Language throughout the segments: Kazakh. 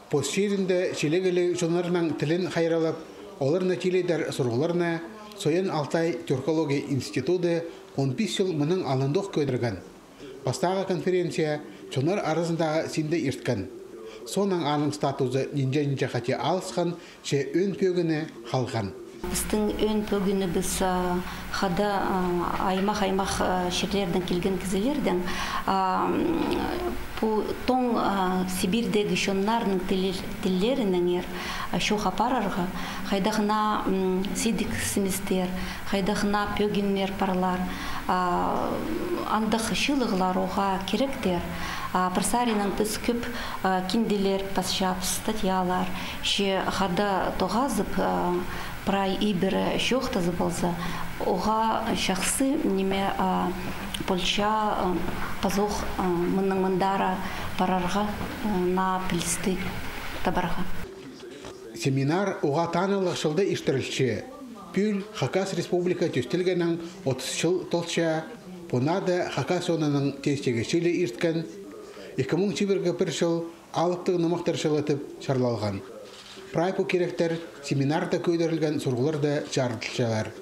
Постшерінде шелегелі жонарының тілін хайралып, олар нәтилейдер сұрғыларына Соян Алтай Тюркология институты 15 жыл мұның алындық көдірген. Бастағы конференция жонар арызындағы синді ерткен. Соның аның статузы нинжа қате алысқан, ше өн пөгіні қалған. Біздің өн пөгіні біз қада аймақ шерлердің келген кізелердің тоң Сибирдегі шоннарының тілдерінің шоға парарға, қайдағына сидік семестер, қайдағына пөгінмер парлар, андық шылығылар оға керектер. Парсаринан біз көп кинделер, пасшап, статьялар, ше қада тоғазып, прай ибір шоқтазы болса, оға шақсы неме Польша пазоқ мұның мұндара парарға на пілісті табарға. Семинар оға танылық шылды іштірілші. Пүл Хакас Республика төстілгенің 30 жыл толша, понады Хакас онының тестегі шілі ирткен, 2001 жыл алыптығы нымақтар шылытып шарлалған. Прайпу керектер семинарда көйдірілген сұрғылырды жарылтылшалар.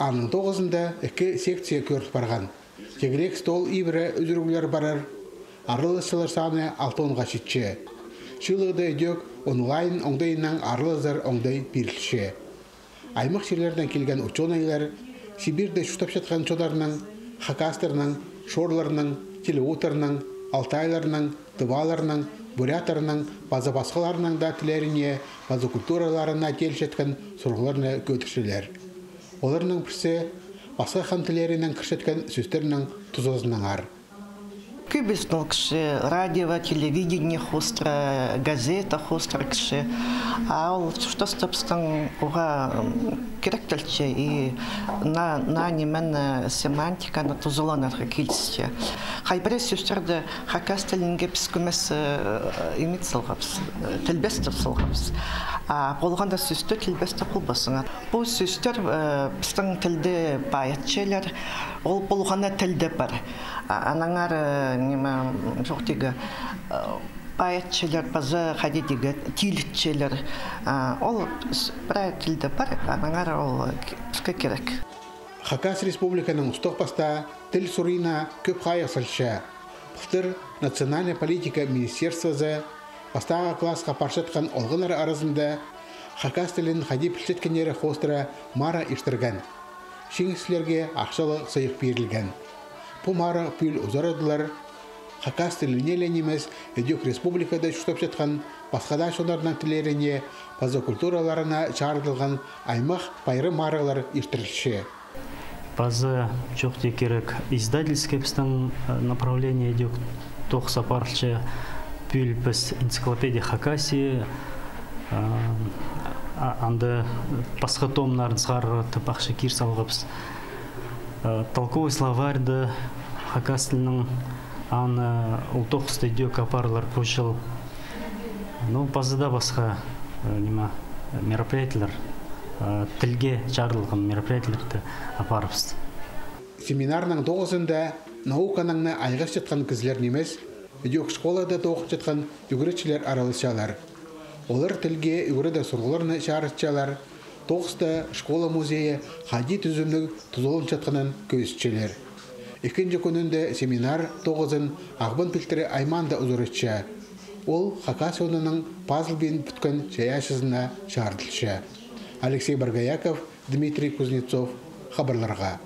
Аның 9-ында 2 секция көріп барған. Тегірек стол ибірі үзіргілер барар, арылысылар саны 6-ға шетші. Шылығды өйдек онлайн оңдайынан арылызыр оңдай берілші. Аймақ жерлерден келген ученыйлар Сибирде шутап жатқан чодарының, хакастарының, шорларының, телеуtarының, алтайларының, тываларының, бурятарының, база басқаларының да тілеріне, база культураларына тел жеткен сұрғыларына көтіршілер. Оларының бірсе басқа хан тілерінен кіршеткен сөздерінің тұзозының ар. Күбістің кіші радио, телевидение хостра, газета хостра кіші. Ал шутастапстың оға керектелче и на немен семантиканы тұзыланарға келісте. Хайбірі сөздерді хакас тілінге біз көмес имет сылғапыз, тілбесті сылғапыз. Болғанда сөзді тілбесті болбасыңа. Бұл сөздер біздің тілді баятчелер, ол болғанда тілді бар. Анаңар жоқ дегі баятчелер, базы қадедегі тілітчелер. Ол бірай тілді бар, анаңар ол бізге керек. Хакас Республиканың ұстық баста тіл сұрына көп қайық сылшы. Бұқтыр национальный политика министерствозы бастағы классқа паршатқан олғынар арызында Хакас тілін қади пілшеткенері қостыра мара іштірген. Шеңіслерге ақшалы сайық берілген. Бұл мара пүл ұзарадылар. Хакас тілінелен емес, Эдюк республикада шүтіп жатқан басқада шонарынан тілеріне, база культураларына чарылған аймақ байры маралар іштірілші. База жоқ де керек издательский біздің направление Эдюк тоқса парылшы пүл біз энциклопедия Хакаси, анды басқа томнарын сғарғытып ақша кир салғапыз. Толковый словарьды Хакас тілінің аны ұлтоқысты Эдюк апарлар көшіл. Базада басқа мероприятиялар, тілге жарылған мероприятияларды апарыпыз. Семинарның 9-ында науканың айғаш жатқан кізлер немес, Эдюк школада тоқып жатқан үгіретшілер аралысшалар. Олар тілге үгіреді сұрғыларына шарытшалар, 9-та школа музейі хади түзімнің тұзолын жатқанын көзішчелер. Екінші күнінде семинар 9-ын ағбын пілтірі айманда ұзыретші. Ол Хакас онының пазл бен бүткен шаяшызына шардылшы. Алексей Баргаяков, Дмитрий Кузнецов, хабарларға.